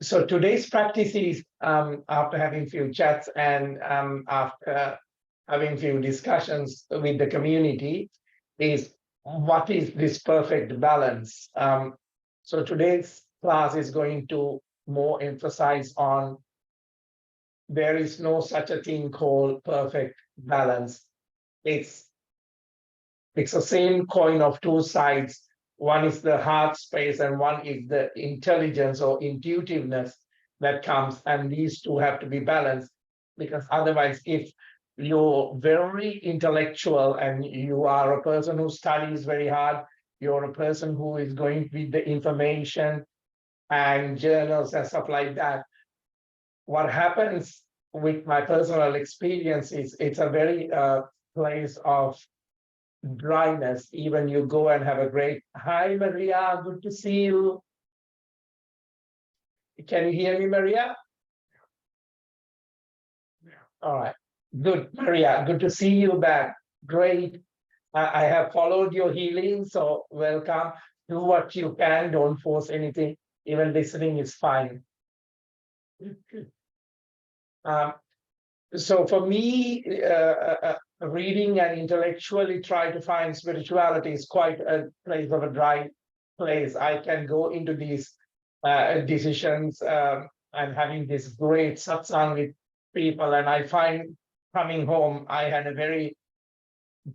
So today's practice is, after having few chats and after having few discussions with the community, is what is this perfect balance? So today's class is going to more emphasize on there is no such a thing called perfect balance. It's the same coin of two sides. One is the heart space and one is the intelligence or intuitiveness that comes, and these two have to be balanced, because otherwise, if you're very intellectual and you are a person who studies very hard, you're a person who is going with the information and journals and stuff like that, what happens with my personal experience is it's a very place of dryness. Even you go and have a great, hi Maria, good to see you. Can you hear me, Maria? All right, good, Maria, good to see you back. Great. I have followed your healing, so welcome. Do what you can, don't force anything. Even listening is fine. So for me, reading and intellectually try to find spirituality is quite a place of a dry place. I can go into these decisions and having this great satsang with people, and I find coming home, I had a very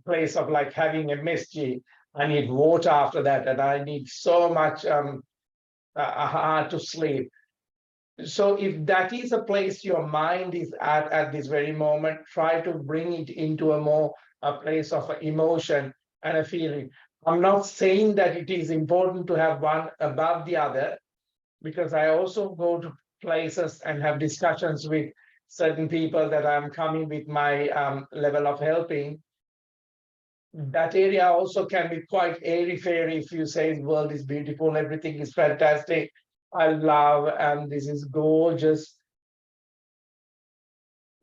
place of like having a MSG. I need water after that, and I need so much hard to sleep. So if that is a place your mind is at this very moment, try to bring it into a place of emotion and a feeling. I'm not saying that it is important to have one above the other, because I also go to places and have discussions with certain people that I'm coming with my level of helping. That area also can be quite airy-fairy. If you say the world is beautiful, everything is fantastic, I love, and this is gorgeous.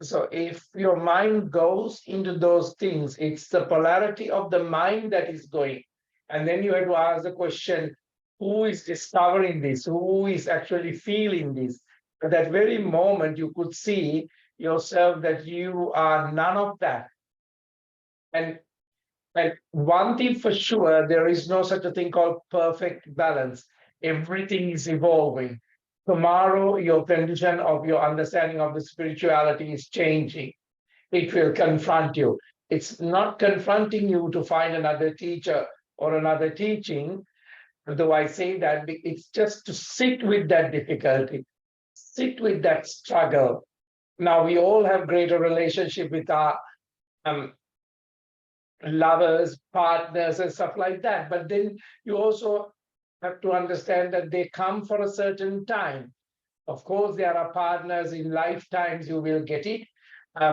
So if your mind goes into those things, it's the polarity of the mind that is going. And then you have to ask the question, who is discovering this? Who is actually feeling this? At that very moment, you could see yourself that you are none of that. And one thing for sure, there is no such a thing called perfect balance. Everything is evolving. Tomorrow, your condition of your understanding of the spirituality is changing. It will confront you. It's not confronting you to find another teacher or another teaching, though I say that it's just to sit with that difficulty, sit with that struggle. Now, we all have greater relationship with our lovers, partners, and stuff like that. But then you also have to understand that they come for a certain time. Of course, there are partners in lifetimes you will get it,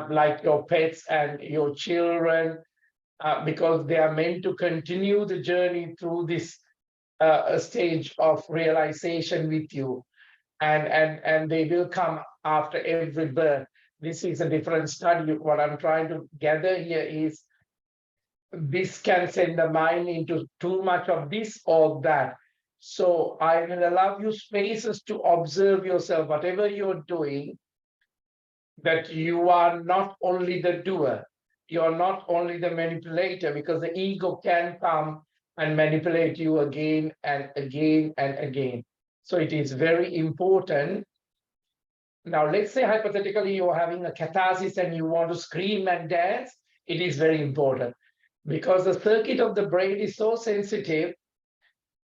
like your pets and your children, because they are meant to continue the journey through this stage of realization with you. And they will come after every birth. This is a different study. What I'm trying to gather here is this can send the mind into too much of this or that. So I will allow you spaces to observe yourself, whatever you're doing, that you are not only the doer, you're not only the manipulator, because the ego can come and manipulate you again and again and again. So it is very important. Now, let's say hypothetically you're having a catharsis and you want to scream and dance. It is very important, because the circuit of the brain is so sensitive.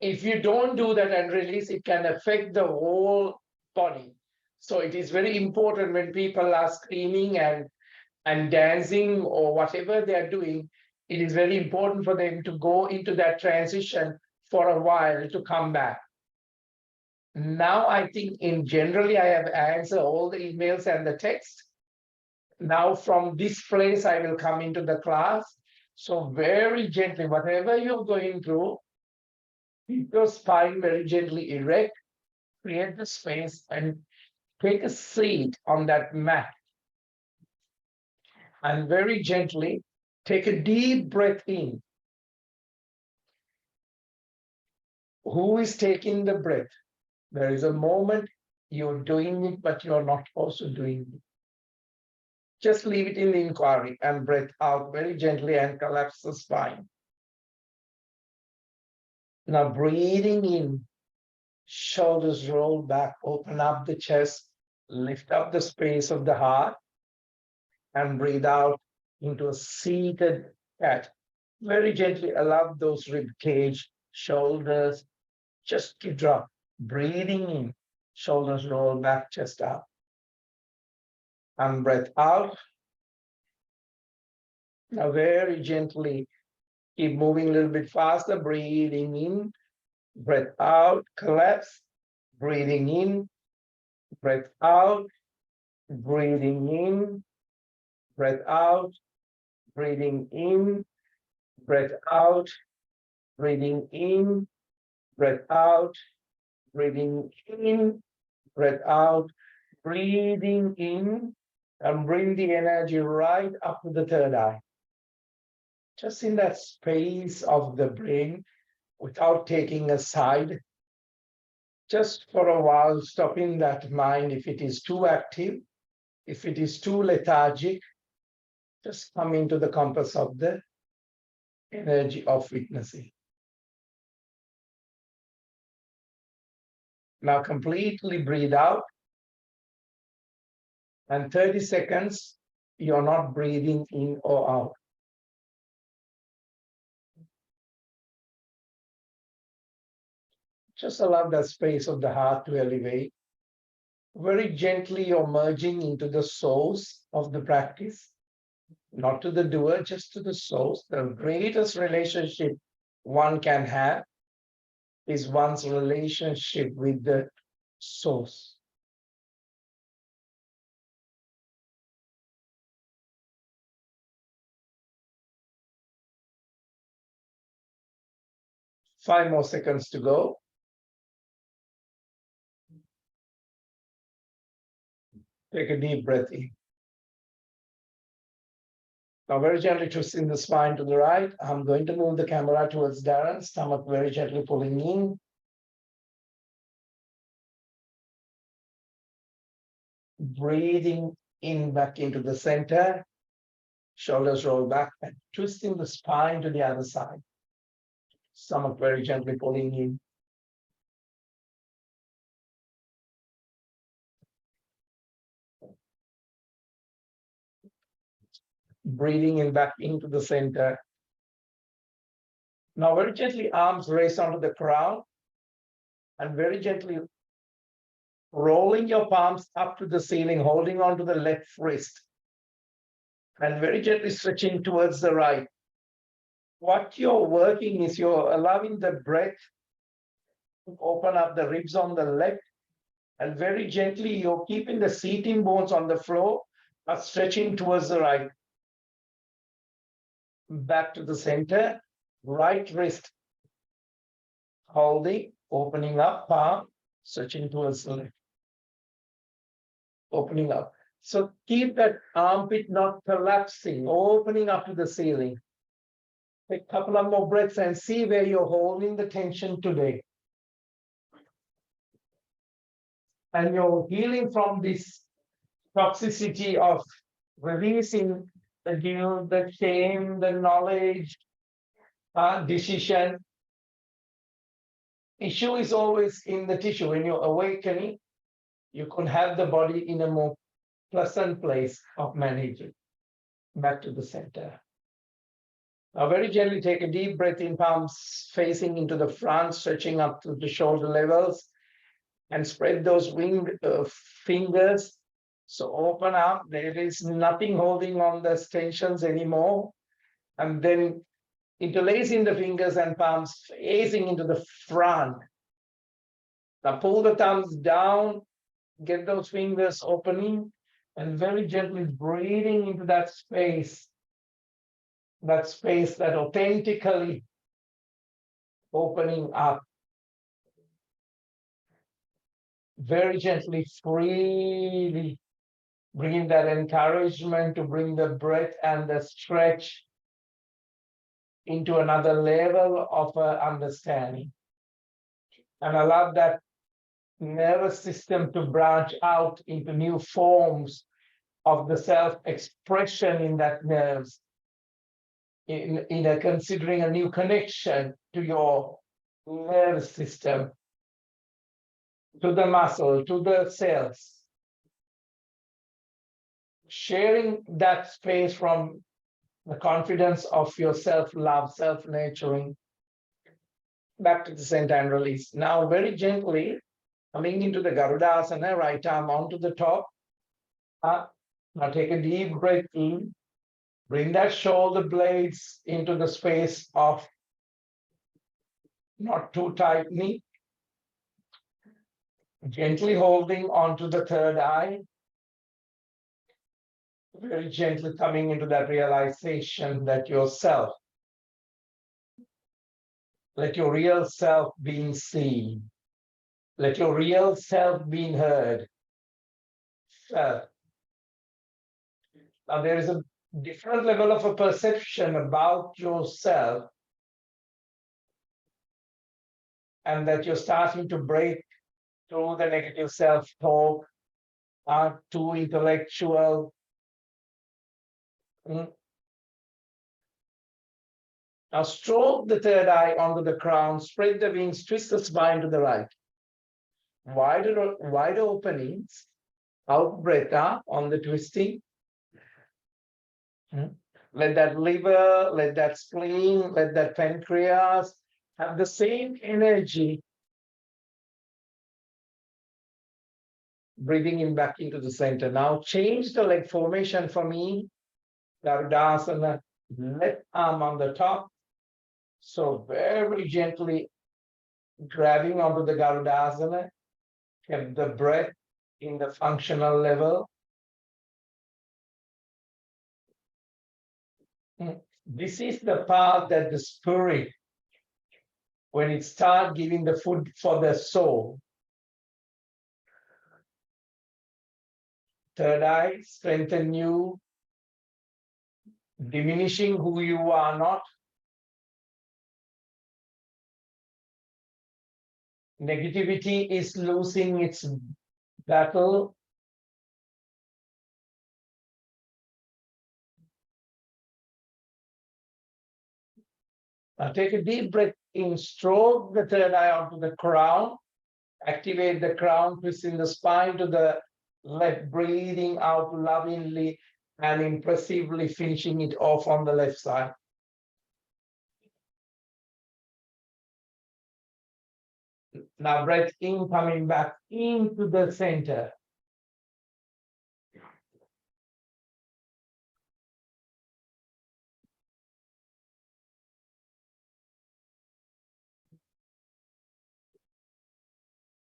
If you don't do that and release, it can affect the whole body. So it is very important when people are screaming and dancing or whatever they are doing, it is very important for them to go into that transition for a while to come back. Now, I think in generally, I have answered all the emails and the text. Now, from this place, I will come into the class. So very gently, whatever you're going through, keep your spine very gently erect, create the space, and take a seat on that mat. And very gently, take a deep breath in. Who is taking the breath? There is a moment You're doing it, but you're not also doing it. Just leave it in the inquiry and breathe out very gently and collapse the spine. Now breathing in, shoulders roll back, open up the chest, lift up the space of the heart, and breathe out into a seated cat. Very gently allow those rib cage, shoulders just to drop. Breathing in, shoulders roll back, chest up. And breath out. Now very gently keep moving a little bit faster, breathing in, breath out, collapse, breathing in, breath out, breathing in, breath out, breathing in, breath out, breathing in, breath out, breathing in, breath out, breathing in, and bring the energy right up to the third eye. Just in that space of the brain, without taking a side, just for a while, stopping that mind. If it is too active, if it is too lethargic, just come into the compass of the energy of witnessing. Now completely breathe out. And 30 seconds, you're not breathing in or out. Just allow that space of the heart to elevate. Very gently, you're merging into the source of the practice, not to the doer, just to the source. The greatest relationship one can have is one's relationship with the source. Five more seconds to go. Take a deep breath in. Now very gently twisting the spine to the right. I'm going to move the camera towards Darren, stomach very gently pulling in. Breathing in back into the center. Shoulders roll back and twisting the spine to the other side. Stomach very gently pulling in. Breathing in back into the center. Now very gently, arms raise onto the crown and very gently rolling your palms up to the ceiling, holding onto the left wrist and very gently stretching towards the right. What you're working is you're allowing the breath to open up the ribs on the left and very gently you're keeping the seating bones on the floor but stretching towards the right. Back to the center, right wrist holding, opening up, palm, stretching towards the left. Opening up. So keep that armpit not collapsing, opening up to the ceiling. Take a couple of more breaths and see where you're holding the tension today. And you're healing from this toxicity of releasing the guilt, the shame, the knowledge, decision. Issue is always in the tissue. When you're awakening, you can have the body in a more pleasant place of managing. Back to the center. Now very gently take a deep breath in, palms facing into the front, stretching up to the shoulder levels, and spread those winged fingers. So open up, there is nothing holding on the tensions anymore. And then interlacing the fingers and palms facing into the front. Now pull the thumbs down, get those fingers opening, and very gently breathing into that space that authentically opening up. Very gently, freely bring that encouragement to bring the breath and the stretch into another level of understanding. And allow that nervous system to branch out into new forms of the self-expression in that nerves, considering a new connection to your nervous system, to the muscle, to the cells. Sharing that space from the confidence of your self-love, self-nurturing, back to the center and release. Now, very gently, coming into the Garudasana, right arm onto the top. Now take a deep breath in. Bring that shoulder blades into the space of not too tightly. Gently holding onto the third eye. Very gently coming into that realization that yourself, let your real self being seen. Let your real self being heard. Felt. Now there is a different level of a perception about yourself, and that you're starting to break through the negative self-talk, too intellectual. Now stroke the third eye onto the crown, spread the wings, twist the spine to the right. Wider openings, out breath up on the twisting. Let that liver, let that spleen, let that pancreas have the same energy. Breathing in back into the center. Now change the leg formation for me. Garudasana, left arm on the top. So very gently grabbing onto the Garudasana. Keep the breath in the functional level. This is the path that the spirit, when it starts giving the food for the soul. Third eye, strengthen you, diminishing who you are not. Negativity is losing its battle. Now take a deep breath in, stroke the third eye onto the crown, activate the crown, twisting the spine to the left, breathing out lovingly and impressively, finishing it off on the left side. Now breath in, coming back into the center.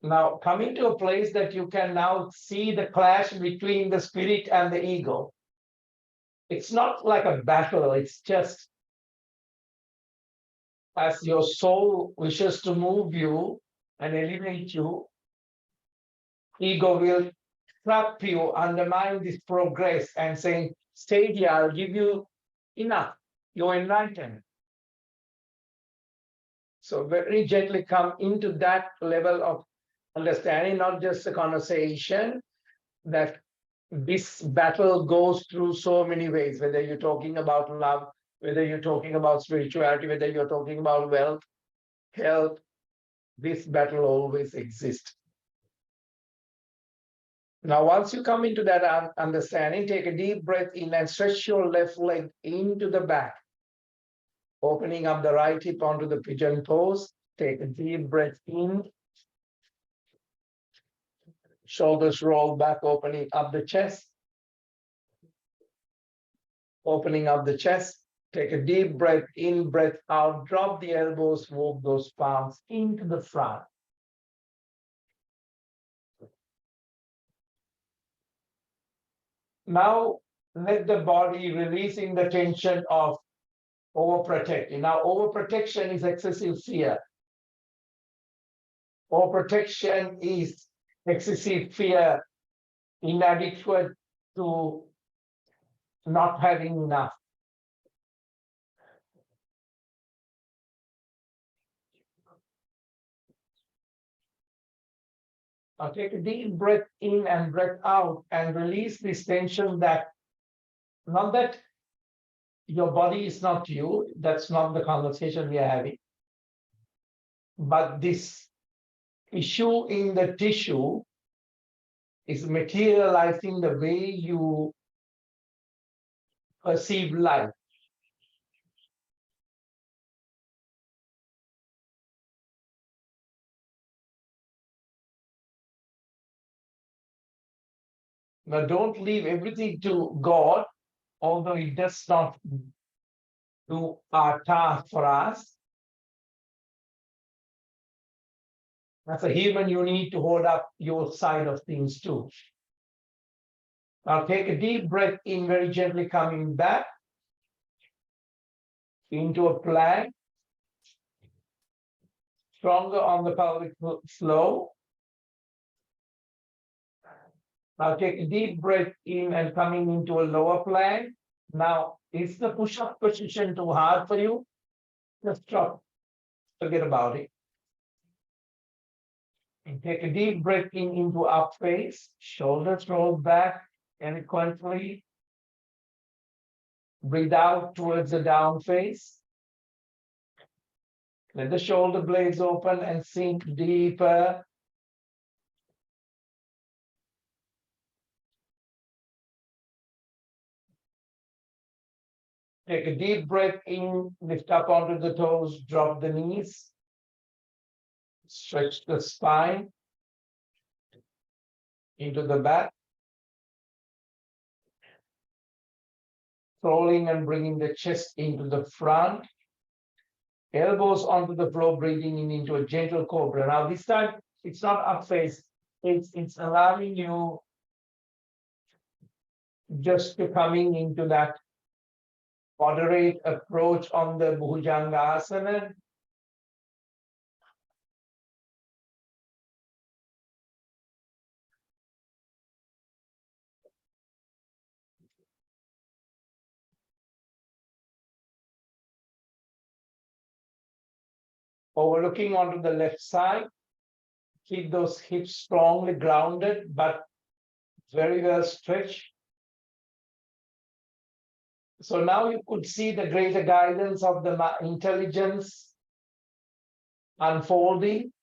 Now coming to a place that you can now see the clash between the spirit and the ego. It's not like a battle, it's just as your soul wishes to move you and elevate you, ego will trap you, undermine this progress and saying, stay here, I'll give you enough, you're enlightened. So very gently come into that level of understanding, not just a conversation, that this battle goes through so many ways, whether you're talking about love, whether you're talking about spirituality, whether you're talking about wealth, health, this battle always exists. Now, once you come into that understanding, take a deep breath in and stretch your left leg into the back, opening up the right hip onto the pigeon pose. Take a deep breath in. Shoulders roll back, opening up the chest. Opening up the chest. Take a deep breath in, breath out. Drop the elbows, walk those palms into the front. Now, let the body releasing the tension of overprotecting. Now, overprotection is excessive fear. Overprotection is excessive fear, inadequate to not having enough. Now take a deep breath in and breath out and release this tension that, not that your body is not you, that's not the conversation we are having, but this issue in the tissue is materializing the way you perceive life. Now don't leave everything to God, although it does not do our task for us. As a human, you need to hold up your side of things too. Now take a deep breath in, very gently coming back into a plank, stronger on the pelvic floor. Now take a deep breath in and coming into a lower plank. Now, is the push-up position too hard for you? Just stop. Forget about it. And take a deep breath in into up face. Shoulders roll back eloquently. Breathe out towards the down face. Let the shoulder blades open and sink deeper. Take a deep breath in, lift up onto the toes, drop the knees. Stretch the spine into the back. Rolling and bringing the chest into the front. Elbows onto the floor, breathing in into a gentle cobra. Now this time, it's not up face. It's allowing you just to coming into that moderate approach on the Bhujangasana. Overlooking onto the left side. Keep those hips strongly grounded, but very well stretched. So now you could see the greater guidance of the intelligence unfolding,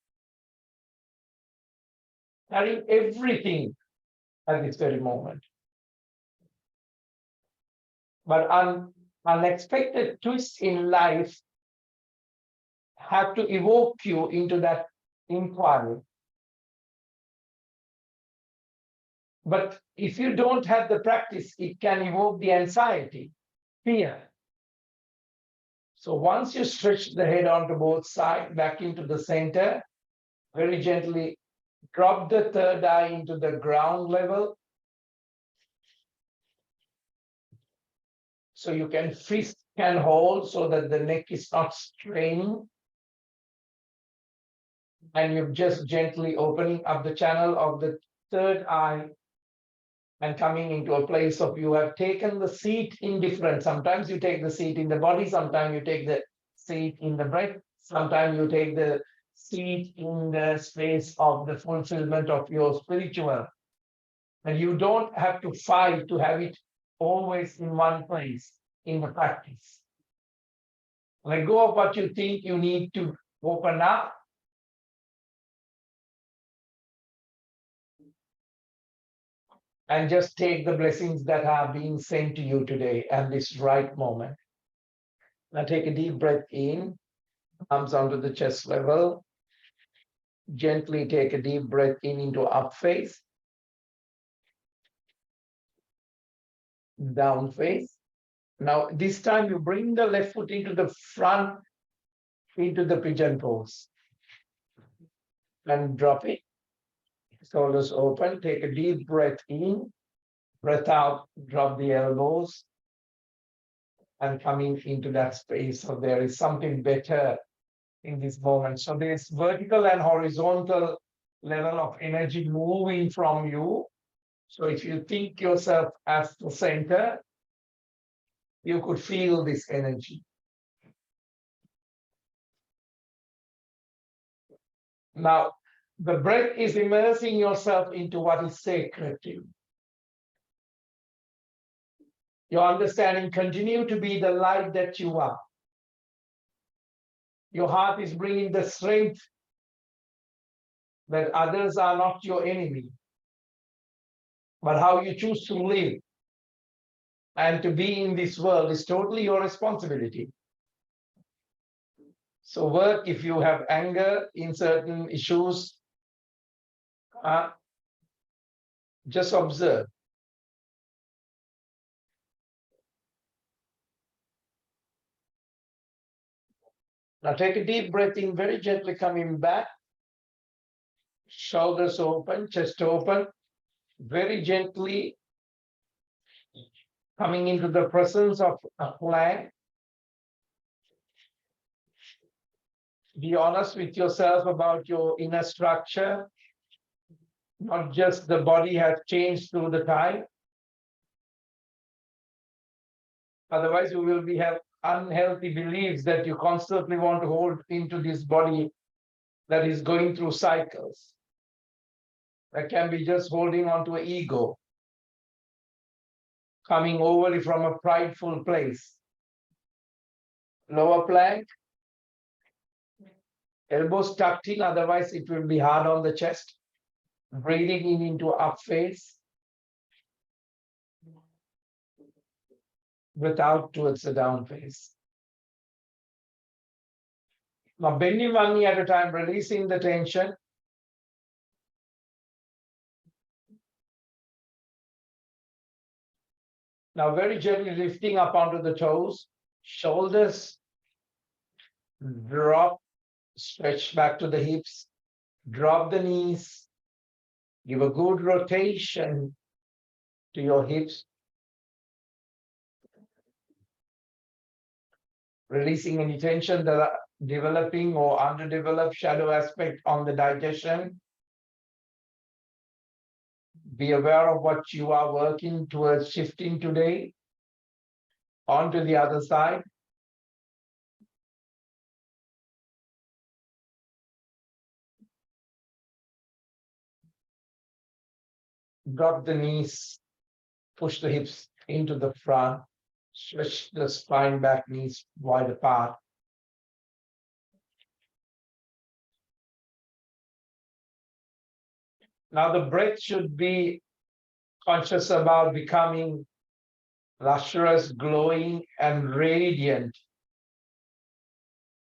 carrying everything at this very moment. But unexpected twists in life have to evoke you into that inquiry. But if you don't have the practice, it can evoke the anxiety, fear. So once you stretch the head onto both sides, back into the center, very gently drop the third eye into the ground level. So you can fist and hold so that the neck is not straining. And you're just gently opening up the channel of the third eye and coming into a place of you have taken the seat in different. Sometimes you take the seat in the body, sometimes you take the seat in the breath, sometimes you take the seat in the space of the fulfillment of your spiritual. And you don't have to fight to have it always in one place in the practice. Let go of what you think you need to open up. And just take the blessings that are being sent to you today at this right moment. Now take a deep breath in, arms onto the chest level. Gently take a deep breath in into up face, down face. Now this time you bring the left foot into the front, into the pigeon pose. And drop it. Shoulders open, take a deep breath in, breath out, drop the elbows, and coming into that space. So there is something better in this moment. So there's vertical and horizontal level of energy moving from you. So if you think yourself as the center, you could feel this energy. Now, The breath is immersing yourself into what is sacred to you. Your understanding continue to be the light that you are. Your heart is bringing the strength that others are not your enemy, but how you choose to live and to be in this world is totally your responsibility. So work if you have anger in certain issues, just observe. Now take a deep breath in, very gently coming back. Shoulders open, chest open, very gently coming into the presence of a plank. Be honest with yourself about your inner structure. Not just the body has changed through the time. Otherwise, you will have unhealthy beliefs that you constantly want to hold into this body that is going through cycles. That can be just holding on to an ego, coming over from a prideful place. Lower plank, elbows tucked in, otherwise it will be hard on the chest. Breathing in into up face. Breath out towards the down face. Now bending one knee at a time, releasing the tension. Now very gently lifting up onto the toes, shoulders drop, stretch back to the hips, drop the knees, give a good rotation to your hips. Releasing any tension that are developing or underdeveloped shadow aspect on the digestion. Be aware of what you are working towards shifting today onto the other side. Drop the knees, push the hips into the front, stretch the spine back, knees wide apart. Now the breath should be conscious about becoming lustrous, glowing, and radiant,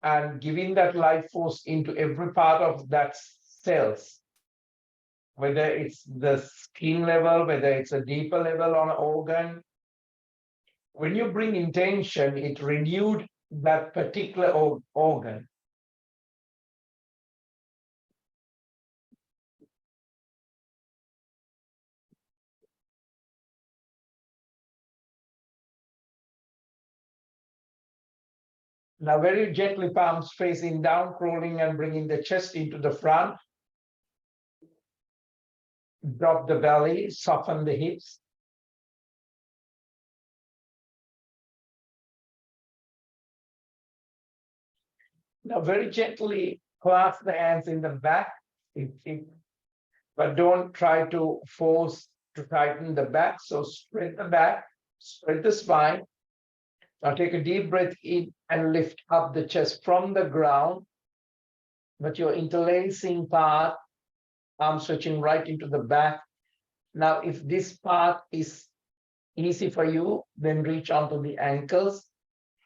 and giving that life force into every part of that cells, whether it's the skin level, whether it's a deeper level on an organ. When you bring intention, it renewed that particular organ. Now very gently, palms facing down, crawling and bringing the chest into the front. Drop the belly, soften the hips. Now very gently clasp the hands in the back, but don't try to force to tighten the back. So spread the back, spread the spine. Now take a deep breath in and lift up the chest from the ground, but your interlacing part, arm stretching right into the back. Now, if this part is easy for you, then reach onto the ankles.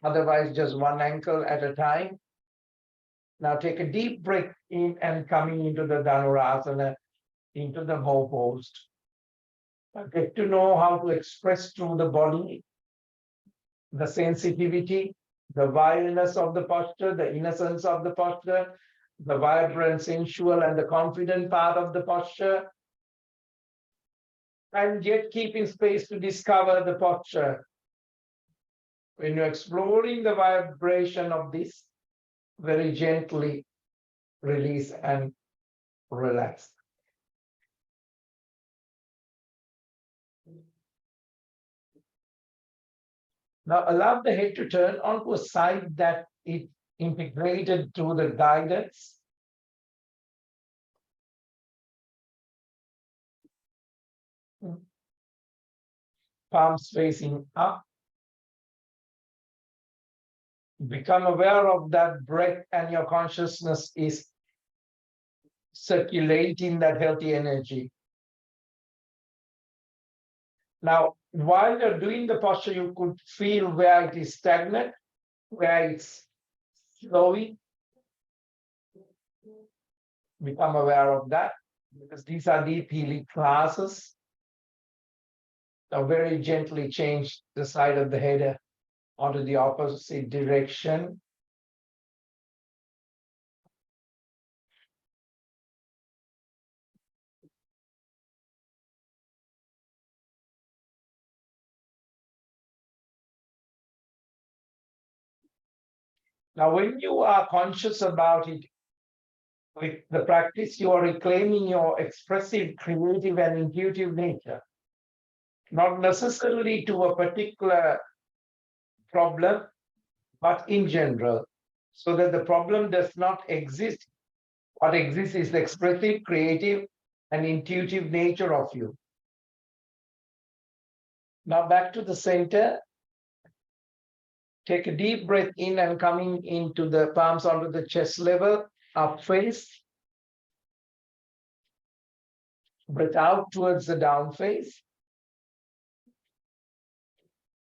Otherwise, just one ankle at a time. Now take a deep breath in and coming into the Dhanurasana, into the bow pose. Get to know how to express through the body the sensitivity, the vileness of the posture, the innocence of the posture, the vibrant, sensual, and the confident part of the posture. And yet keeping space to discover the posture. When you're exploring the vibration of this, very gently release and relax. Now allow the head to turn onto a side that it integrated through the guidance. Palms facing up. Become aware of that breath, and your consciousness is circulating that healthy energy. Now, while you're doing the posture, you could feel where it is stagnant, where it's flowing. Become aware of that, because these are deep healing classes. Now, very gently change the side of the head onto the opposite direction. Now, when you are conscious about it, with the practice, you are reclaiming your expressive, creative, and intuitive nature, not necessarily to a particular problem, but in general, so that the problem does not exist. What exists is the expressive, creative, and intuitive nature of you. Now back to the center. Take a deep breath in and coming into the palms onto the chest level, up face. Breath out towards the down face.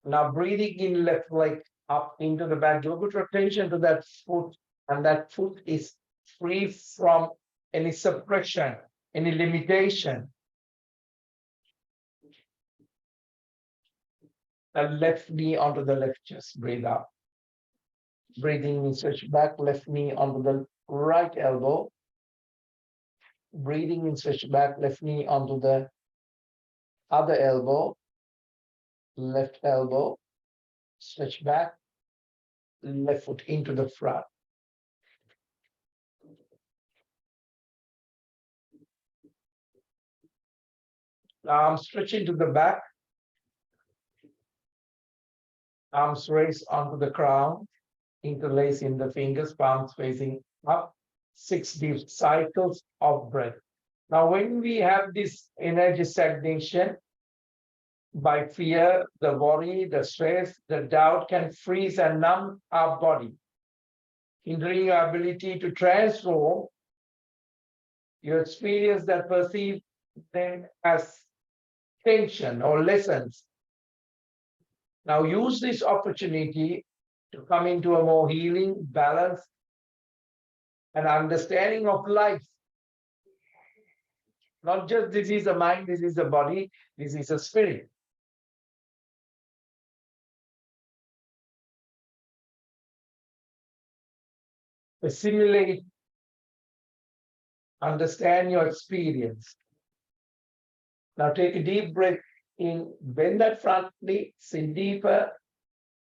Now breathing in left leg up into the back. Give a good rotation to that foot, and that foot is free from any suppression, any limitation. The left knee onto the left chest. Breathe out. Breathing in, stretch back, left knee onto the right elbow. Breathing in, stretch back, left knee onto the other elbow. Left elbow, stretch back, left foot into the front. Arms stretching to the back. Arms raised onto the crown, interlace in the fingers, palms facing up. 6 deep cycles of breath. Now, when we have this energy stagnation, by fear, the worry, the stress, the doubt can freeze and numb our body, hindering our ability to transform. You experience that perceive them as tension or lessons. Now use this opportunity to come into a more healing, balanced, and understanding of life. Not just this is a mind, this is a body, this is a spirit. Assimilate, understand your experience. Now take a deep breath in, bend that front knee, sit deeper,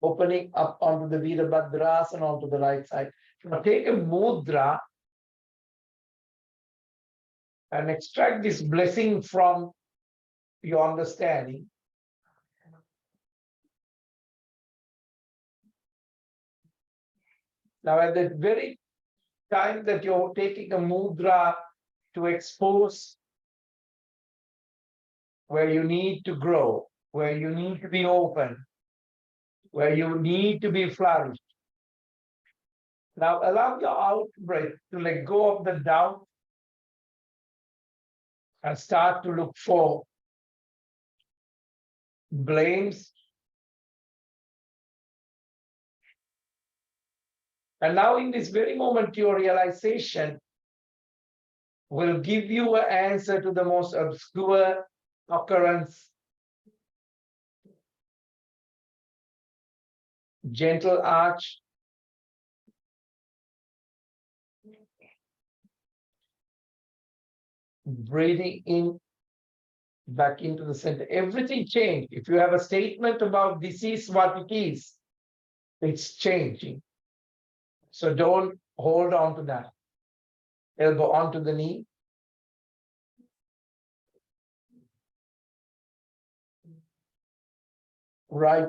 opening up onto the Virabhadrasana onto the right side. Now take a mudra and extract this blessing from your understanding. Now at the very time that you're taking a mudra to expose where you need to grow, where you need to be open, where you need to be flourished. Now allow your out breath to let go of the doubt and start to look for blames. And now in this very moment, your realization will give you an answer to the most obscure occurrence. Gentle arch. Breathing in, back into the center. Everything changed. If you have a statement about this is what it is, it's changing. So don't hold on to that. Elbow onto the knee. Right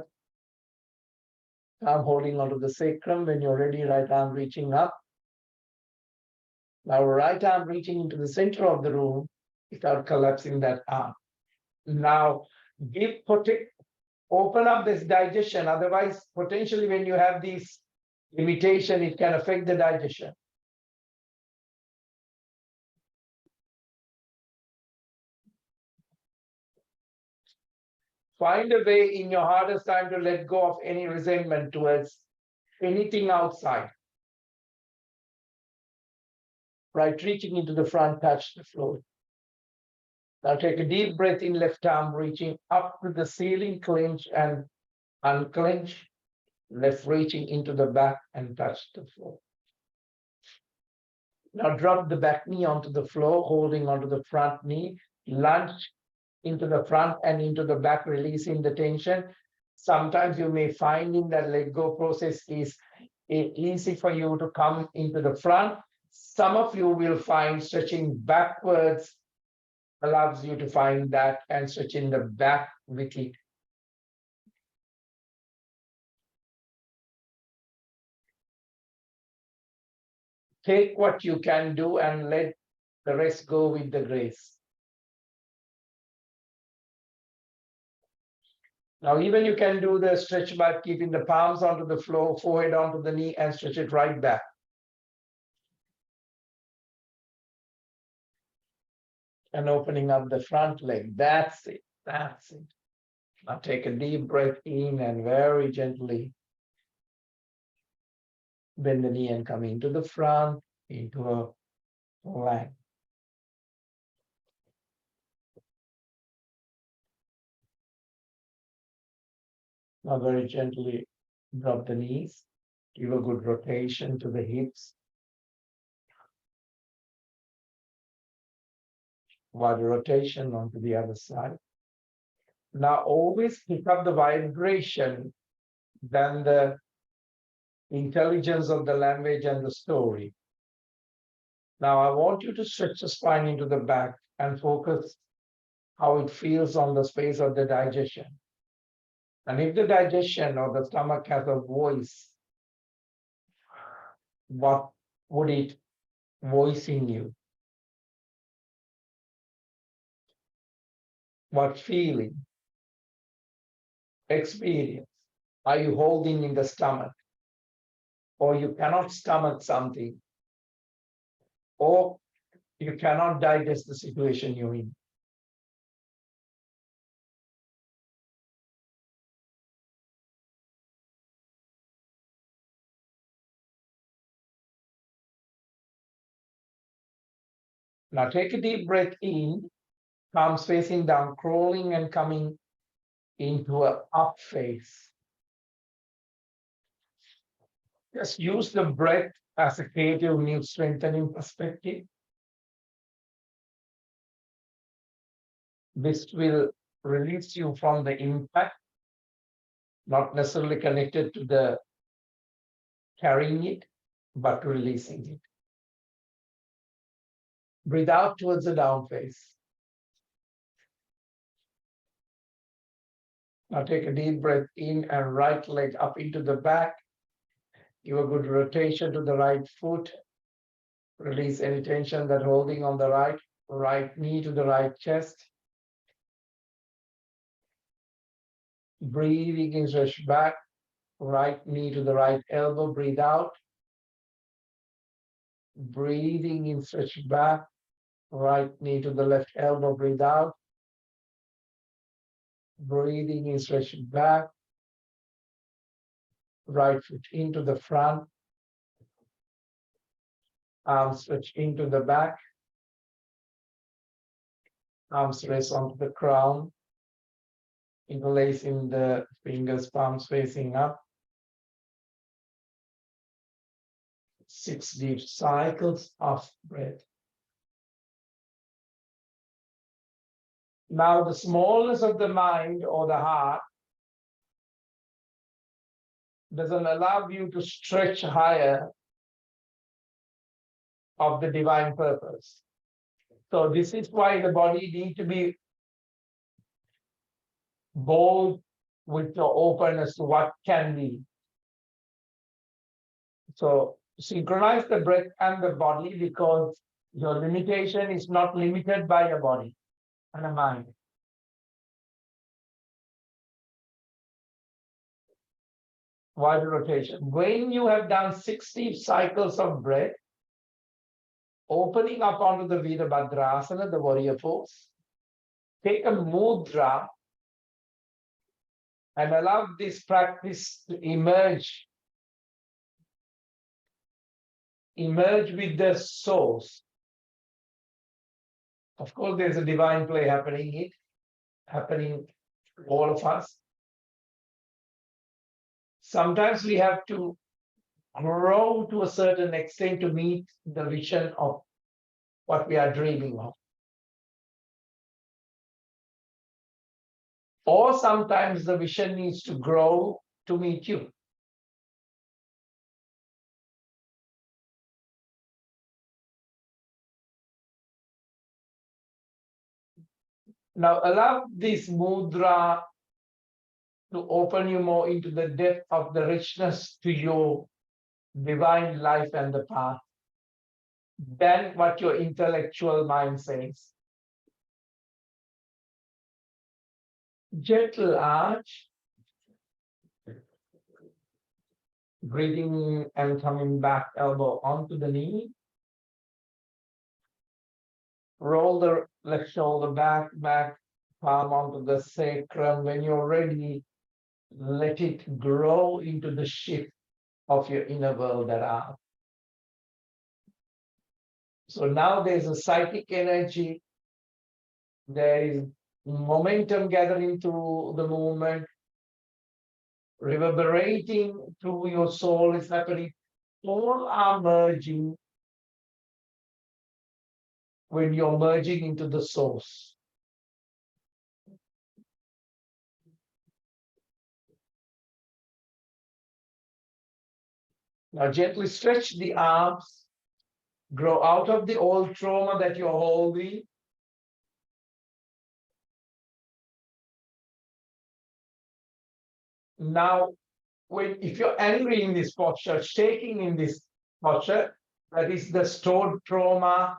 arm holding onto the sacrum. When you're ready, right arm reaching up. Now right arm reaching into the center of the room without collapsing that arm. Now, open up this digestion. Otherwise, potentially when you have these limitation, it can affect the digestion. Find a way in your hardest time to let go of any resentment towards anything outside. Right, reaching into the front, touch the floor. Now take a deep breath in, left arm reaching up to the ceiling, clench and unclench. Left reaching into the back and touch the floor. Now drop the back knee onto the floor, holding onto the front knee. Lunge into the front and into the back, releasing the tension. Sometimes you may find in that let go process is easy for you to come into the front. Some of you will find stretching backwards allows you to find that and stretch in the back with it. Take what you can do and let the rest go with the grace. Now, even you can do the stretch back, keeping the palms onto the floor, forehead onto the knee, and stretch it right back. And opening up the front leg. That's it. That's it. Now take a deep breath in and very gently bend the knee and come into the front, into a plank. Now very gently drop the knees. Give a good rotation to the hips. Wide rotation onto the other side. Now always pick up the vibration than the intelligence of the language and the story. Now I want you to stretch the spine into the back and focus how it feels on the space of the digestion. And if the digestion or the stomach has a voice, what would it voice in you? What feeling, experience are you holding in the stomach? Or you cannot stomach something, or you cannot digest the situation you're in. Now take a deep breath in, palms facing down, crawling and coming into an up face. Just use the breath as a creative new strengthening perspective. This will release you from the impact, not necessarily connected to the carrying it, but releasing it. Breathe out towards the down face. Now take a deep breath in and right leg up into the back. Give a good rotation to the right foot. Release any tension that holding on the right knee to the right chest. Breathing in, stretch back, right knee to the right elbow, breathe out. Breathing in, stretch back, right knee to the left elbow, breathe out. Breathing in, stretch back, right foot into the front. Arms stretch into the back. Arms rest onto the crown. Interlacing the fingers, palms facing up. 6 deep cycles of breath. Now, the smallness of the mind or the heart doesn't allow you to stretch higher of the divine purpose. So this is why the body needs to be bold with your openness to what can be. So synchronize the breath and the body, because your limitation is not limited by your body and the mind. wide rotation. When you have done 60 cycles of breath, opening up onto the Virabhadrasana, the warrior pose, take a mudra and allow this practice to emerge with the source. Of course, there's a divine play happening all of us. Sometimes we have to grow to a certain extent to meet the vision of what we are dreaming of. Or sometimes the vision needs to grow to meet you. Now allow this mudra to open you more into the depth of the richness to your divine life and the path than what your intellectual mind says. Gentle arch, breathing and coming back, elbow onto the knee. Roll the left shoulder back, palm onto the sacrum. When you're ready, let it grow into the shift of your inner world that are. So now there's a psychic energy. There is momentum gathering through the movement, reverberating through your soul is happening. All are merging when you're merging into the source. Now gently stretch the arms, grow out of the old trauma that you're holding. Now, if you're angry in this posture, shaking in this posture, that is the stored trauma.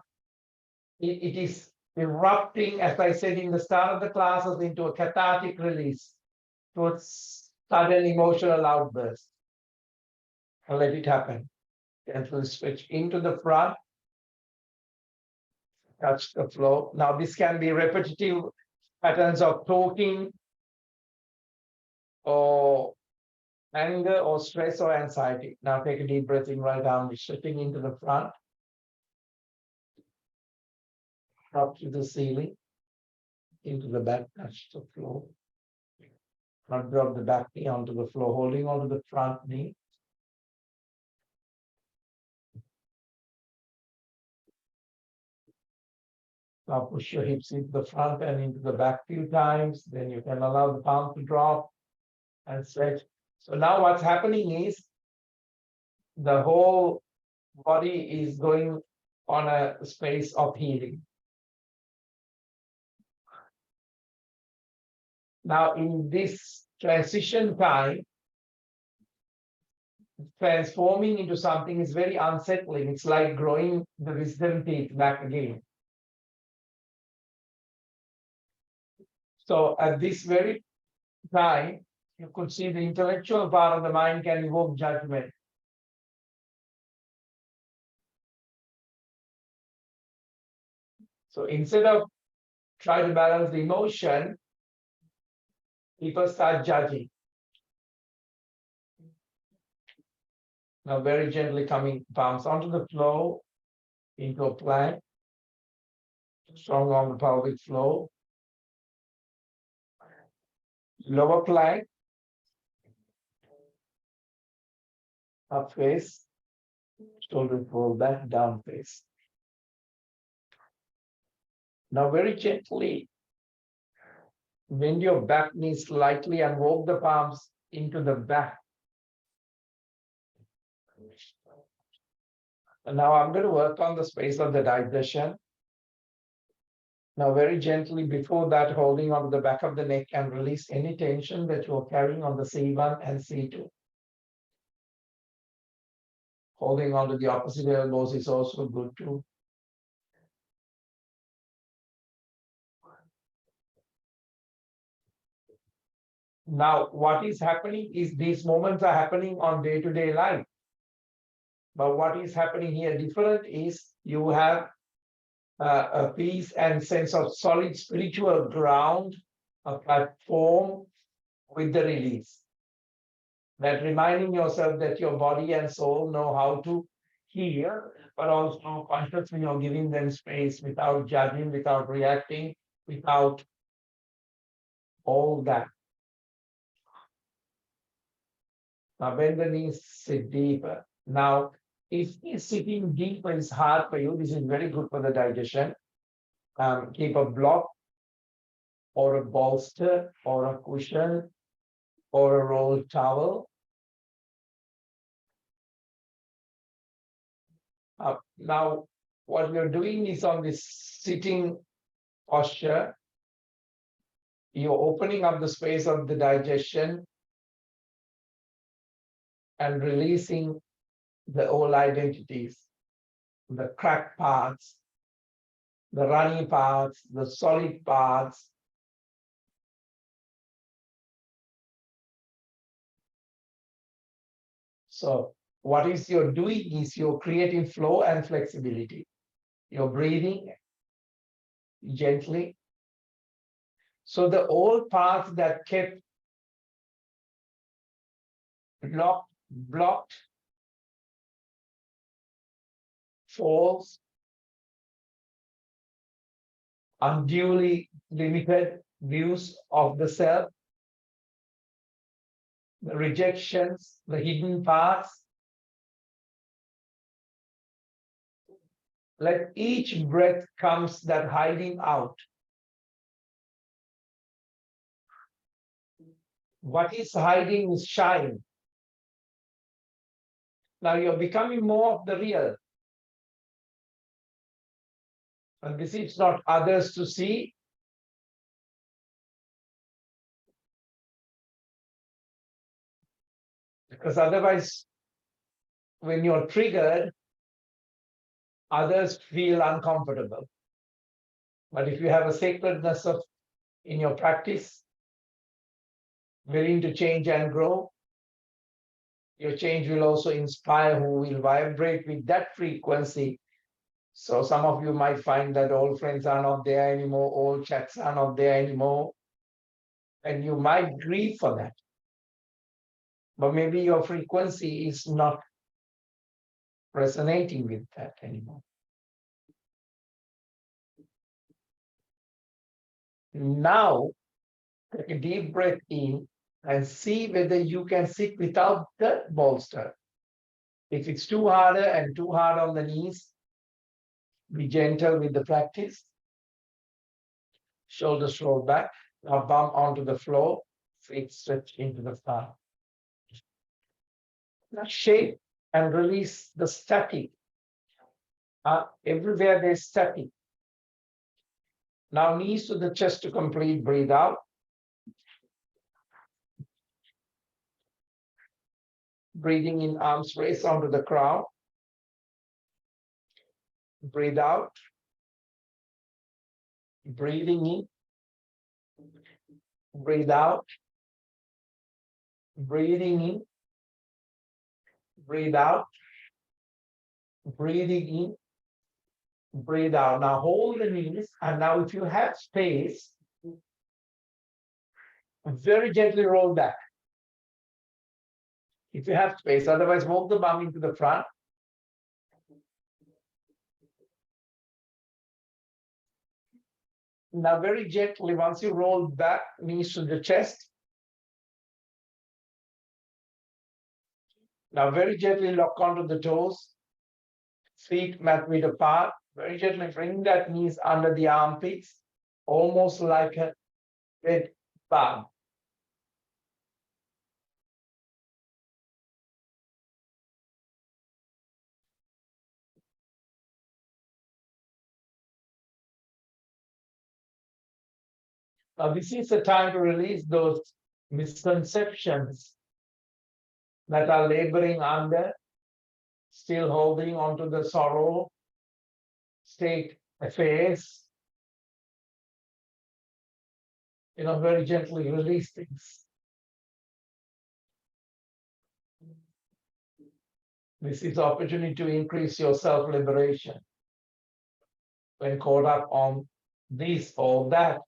It is erupting, as I said in the start of the classes, into a cathartic release, to a sudden emotional outburst. And let it happen. Gently switch into the front, touch the floor. Now this can be repetitive patterns of talking or anger or stress or anxiety. Now take a deep breath in, right arm shifting into the front, up to the ceiling, into the back, touch the floor. Now drop the back knee onto the floor, holding onto the front knee. Now push your hips into the front and into the back a few times. Then you can allow the palm to drop and stretch. So now what's happening is the whole body is going on a space of healing. Now in this transition time, transforming into something is very unsettling. It's like growing the wisdom teeth back again. So at this very time, you could see the intellectual part of the mind can evoke judgment. So instead of trying to balance the emotion, people start judging. Now very gently coming palms onto the floor, into a plank, strong on the pelvic floor. Lower plank, up face, shoulder pull back, down face. Now very gently bend your back knee slightly and walk the palms into the back. And now I'm going to work on the space of the digestion. Now very gently before that, holding onto the back of the neck and release any tension that you're carrying on the C1 and C2. Holding onto the opposite elbows is also good too. Now, what is happening is these moments are happening on day-to-day life. But what is happening here different is you have a peace and sense of solid spiritual ground, a platform with the release. That reminding yourself that your body and soul know how to heal, but also consciously you're giving them space without judging, without reacting, without all that. Now bend the knees, sit deeper. Now, if sitting deeper is hard for you, this is very good for the digestion. Keep a block or a bolster or a cushion or a rolled towel. Now, what you're doing is on this sitting posture, you're opening up the space of the digestion and releasing the old identities, the cracked parts, the runny parts, the solid parts. So what is you're doing is you're creating flow and flexibility. You're breathing gently. So the old parts that kept blocked, false, unduly limited views of the self, the rejections, the hidden parts. Let each breath comes that hiding out. What is hiding is shine. Now you're becoming more of the real. And this is not others to see. Because otherwise, when you're triggered, others feel uncomfortable. But if you have a sacredness of in your practice, willing to change and grow, your change will also inspire who will vibrate with that frequency. So some of you might find that old friends are not there anymore, old chats are not there anymore, and you might grieve for that. But maybe your frequency is not resonating with that anymore. Now, take a deep breath in and see whether you can sit without the bolster. If it's too harder and too hard on the knees, be gentle with the practice. Shoulders roll back. Now bump onto the floor. Feet stretch into the thigh. Now shape and release the static. Everywhere there's static. Now knees to the chest to complete. Breathe out. Breathing in, arms raised onto the crown. Breathe out. Breathing in. Breathe out. Breathing in. Breathe out. Breathing in. Breathe out. Now hold the knees. And now if you have space, very gently roll back. If you have space, otherwise walk the bum into the front. Now very gently, once you roll back, knees to the chest. Now very gently lock onto the toes. Feet mat width apart. Very gently bring that knees under the armpits, almost like a bed bug. Now this is the time to release those misconceptions that are laboring under, still holding onto the sorrow, state affairs. Very gently release things. This is the opportunity to increase your self-liberation when caught up on this or that,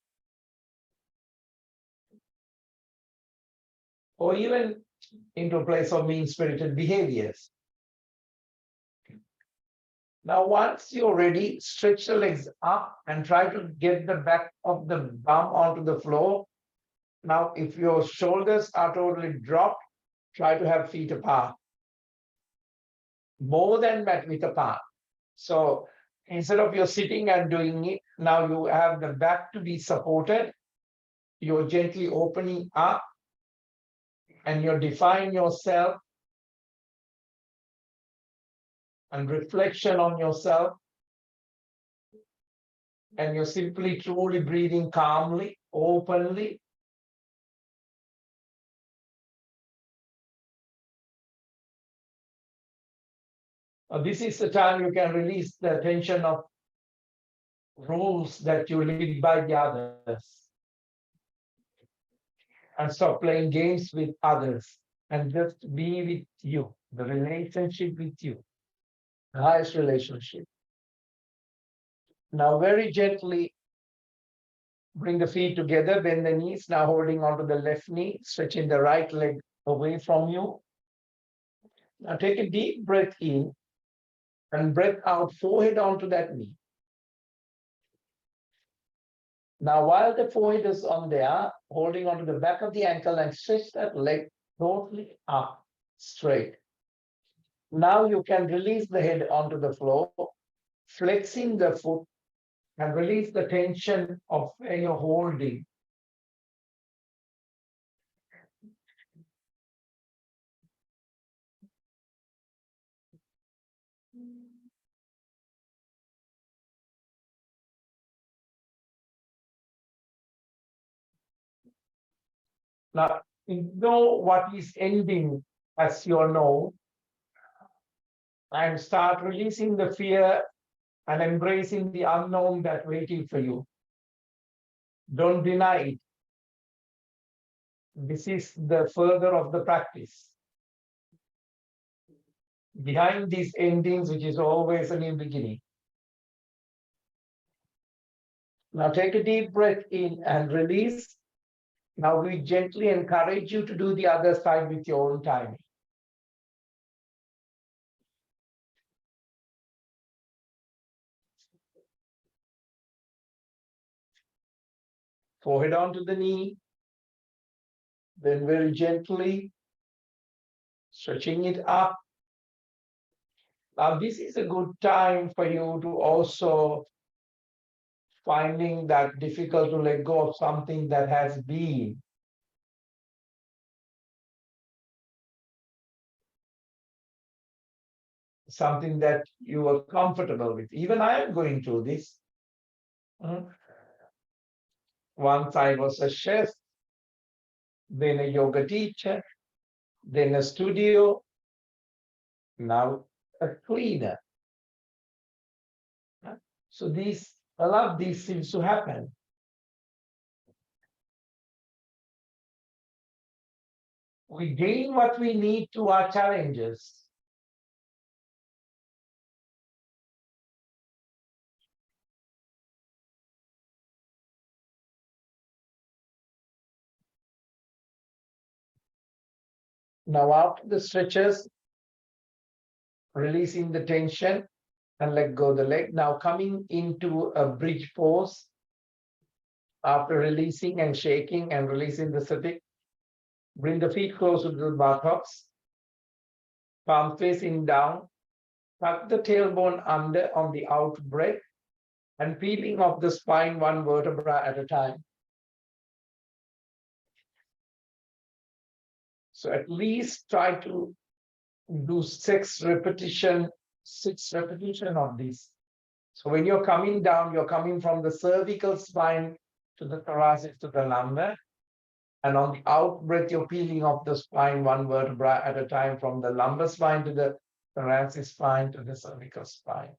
or even into a place of mean-spirited behaviors. Now, once you're ready, stretch the legs up and try to get the back of the bum onto the floor. Now, if your shoulders are totally dropped, try to have feet apart, more than mat width apart. So instead of you're sitting and doing it, now you have the back to be supported. You're gently opening up and you're defining yourself and reflection on yourself. And you're simply truly breathing calmly, openly. This is the time you can release the tension of rules that you live by the others and stop playing games with others and just be with you, the relationship with you, the highest relationship. Now, very gently bring the feet together, bend the knees, now holding onto the left knee, stretching the right leg away from you. Now take a deep breath in and breath out, forehead onto that knee. Now, while the forehead is on there, holding onto the back of the ankle and stretch that leg totally up, straight. Now you can release the head onto the floor, flexing the foot and release the tension of where you're holding. Now, you know what is ending, as you all know, and start releasing the fear and embracing the unknown that's waiting for you. Don't deny it. This is the further of the practice. Behind these endings, which is always a new beginning. Now take a deep breath in and release. Now we gently encourage you to do the other side with your own timing. Forehead onto the knee. Then very gently stretching it up. Now this is a good time for you to also finding that difficult to let go of something that has been. Something that you were comfortable with. Even I am going through this. Once I was a chef, then a yoga teacher, then a studio, now a cleaner. So a lot of these seems to happen. We gain what we need to our challenges. Now after the stretches, releasing the tension and let go the leg. Now coming into a bridge pose. After releasing and shaking and releasing the sitting, bring the feet closer to the buttocks. Palm facing down. Tuck the tailbone under on the out breath and peeling off the spine one vertebra at a time. So at least try to do 6 repetitions of this. So when you're coming down, you're coming from the cervical spine to the thoracic to the lumbar. And on the out breath, you're peeling off the spine one vertebra at a time from the lumbar spine to the thoracic spine to the cervical spine.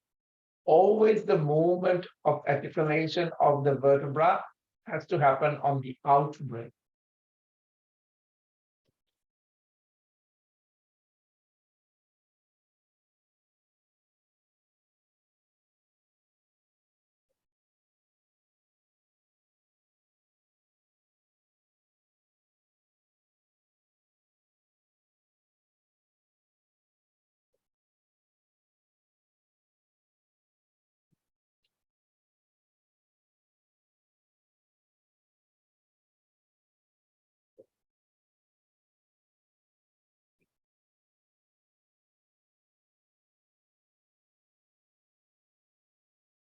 Always the movement of articulation of the vertebra has to happen on the out breath.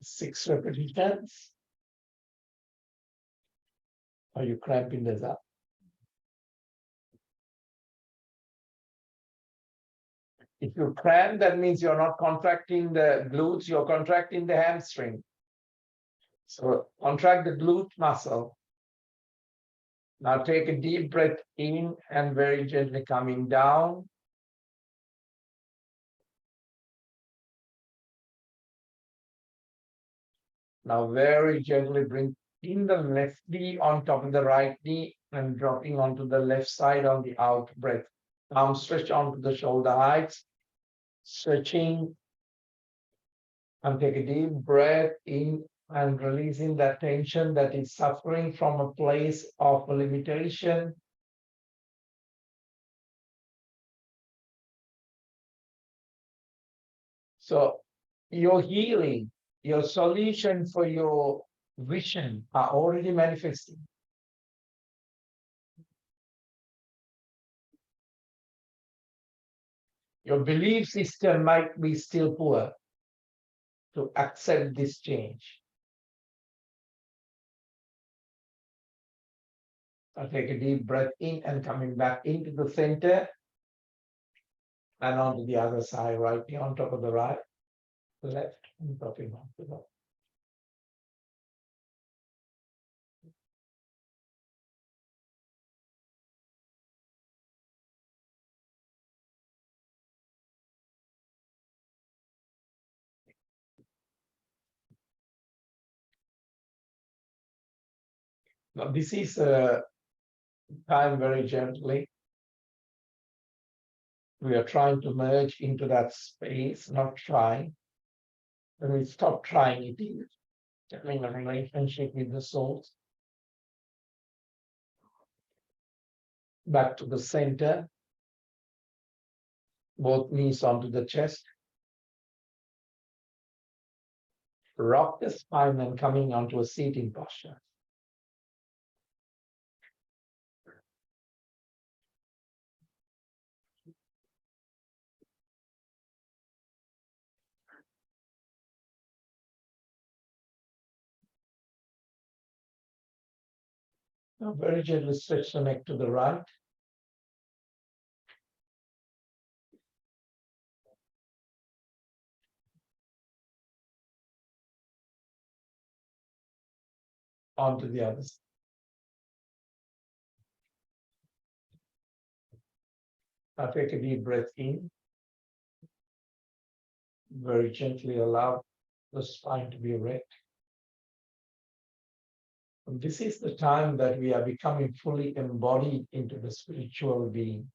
6 repetitions. Are you cramping this up? If you cramp, that means you're not contracting the glutes, you're contracting the hamstring. So contract the glute muscle. Now take a deep breath in and very gently coming down. Now very gently bring in the left knee on top of the right knee and dropping onto the left side on the out breath. Arm stretch onto the shoulder heights, stretching, and take a deep breath in and releasing that tension that is suffering from a place of limitation. So your healing, your solution for your vision are already manifesting. Your belief system might be still poor to accept this change. I'll take a deep breath in and coming back into the center and onto the other side, right knee on top of the right, left, and dropping onto the now this is a time very gently. We are trying to merge into that space, not trying. When we stop trying, it is having a relationship with the soul. Back to the center, both knees onto the chest. Rock the spine and coming onto a seating posture. Now very gently stretch the neck to the right. Onto the other side. Now take a deep breath in. Very gently allow the spine to be erect. And this is the time that we are becoming fully embodied into the spiritual being.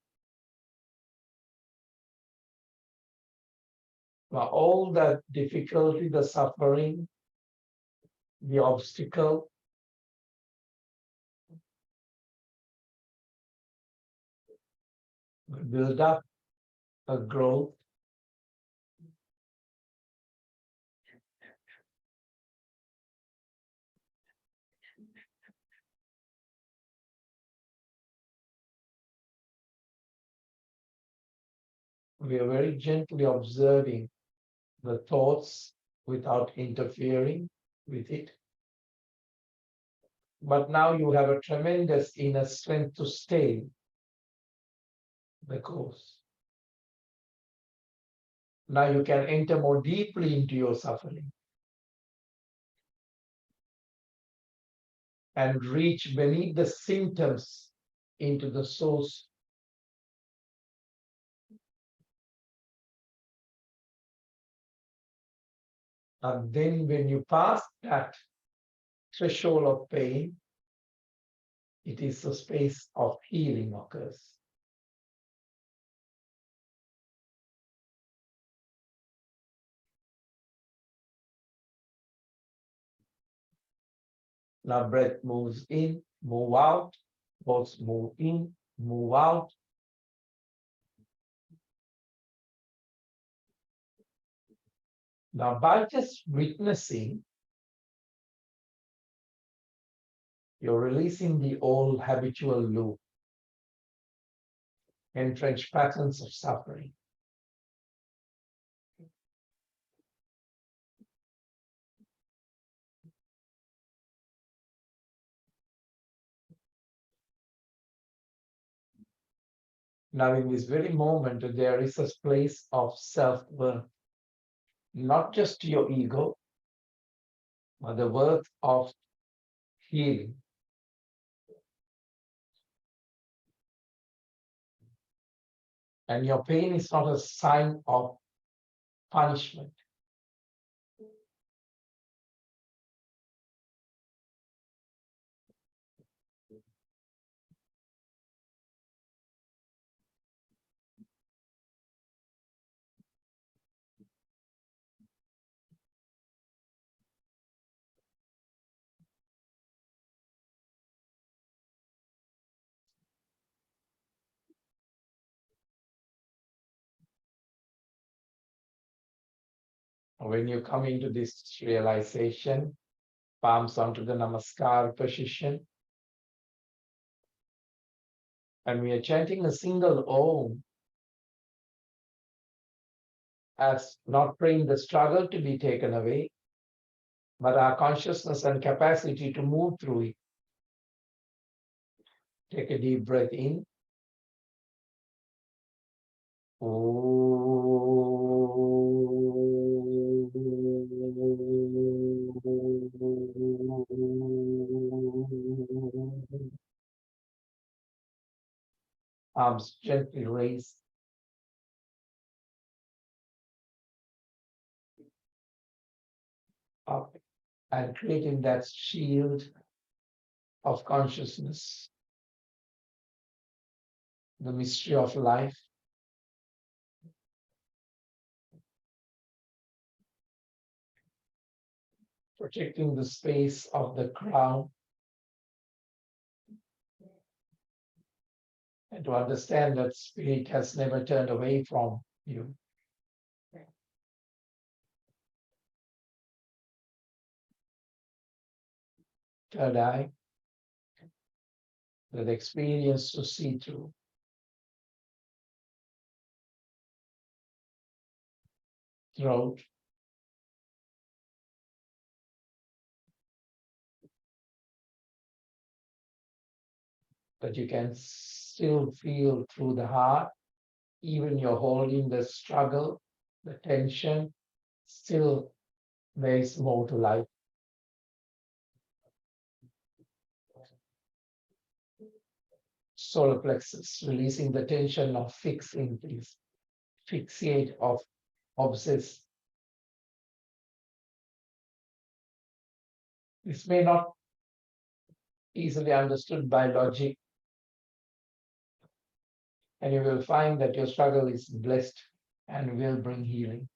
Now all that difficulty, the suffering, the obstacle, build up a growth. We are very gently observing the thoughts without interfering with it. But now you have a tremendous inner strength to stay the course. Now you can enter more deeply into your suffering and reach beneath the symptoms into the source. And then when you pass that threshold of pain, it is a space of healing occurs. Now breath moves in, move out, thoughts move in, move out. Now by just witnessing, you're releasing the old habitual loop, entrenched patterns of suffering. Now, in this very moment, there is a place of self-worth, not just your ego, but the worth of healing. And your pain is not a sign of punishment. When you come into this realization, palms onto the Namaskar position, and we are chanting a single Om as not praying the struggle to be taken away, but our consciousness and capacity to move through it. Take a deep breath in. Arms gently raised. Up and creating that shield of consciousness, the mystery of life. Protecting the space of the crown, and to understand that spirit has never turned away from you. Third eye, that experience to see through. Throat, that you can still feel through the heart, even you're holding the struggle, the tension, still there is more to life. Solar plexus, releasing the tension of fixing, please. Fixate, of obsess. This may not easily understood by logic, and you will find that your struggle is blessed and will bring healing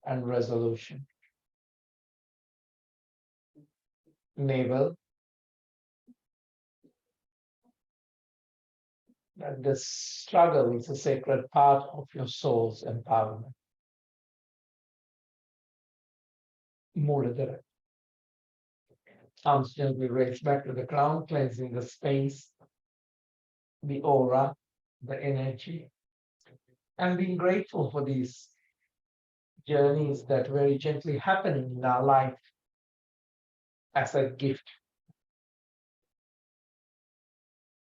and resolution. Navel, that the struggle is a sacred part of your soul's empowerment. Muladhara, arms gently raised back to the crown, cleansing the space, the aura, the energy, and being grateful for these journeys that very gently happening in our life as a gift.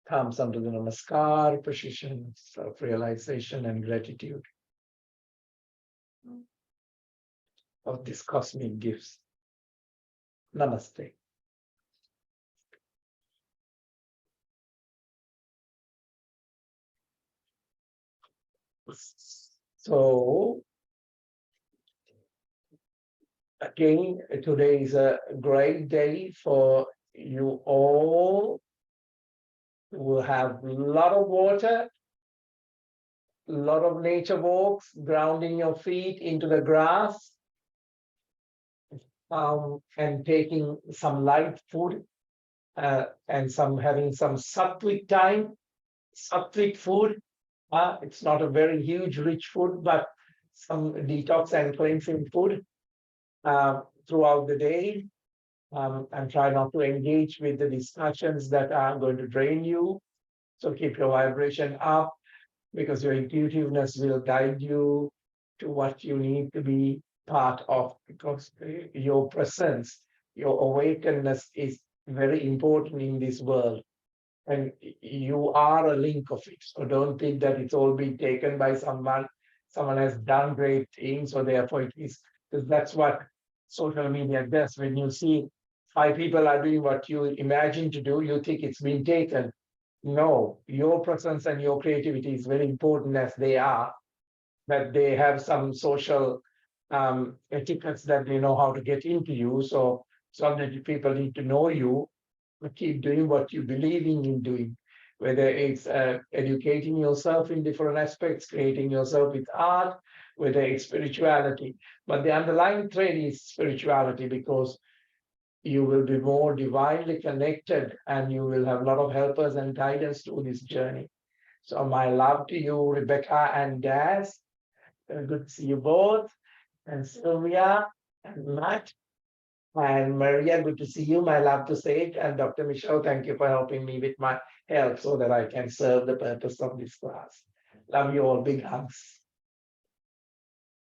Comes under the Namaskar position, self-realization and gratitude of these cosmic gifts. Namaste. So, again, today is a great day for you all. We'll have a lot of water, a lot of nature walks, grounding your feet into the grass, and taking some light food, and having some sattvic time, sattvic food. It's not a very huge, rich food, but some detox and cleansing food throughout the day. And try not to engage with the discussions that are going to drain you. So keep your vibration up, because your intuitiveness will guide you to what you need to be part of, because your presence, your awakeness is very important in this world. and you are a link of it. So don't think that it's all been taken by someone. Someone has done great things, so therefore it is. Because that's what social media does. When you see five people are doing what you imagine to do, you think it's been taken. No, your presence and your creativity is very important as they are, that they have some social etiquettes that they know how to get into you. So some that people need to know you, but keep doing what you believe in doing, whether it's educating yourself in different aspects, creating yourself with art, whether it's spirituality. But the underlying thread is spirituality, because you will be more divinely connected and you will have a lot of helpers and guidance through this journey. So my love to you, Rebecca and Daz. Good to see you both. And Sylvia and Matt and Maria, good to see you. My love to say it. And Dr. Michelle, thank you for helping me with my health so that I can serve the purpose of this class. Love you all. Big hugs.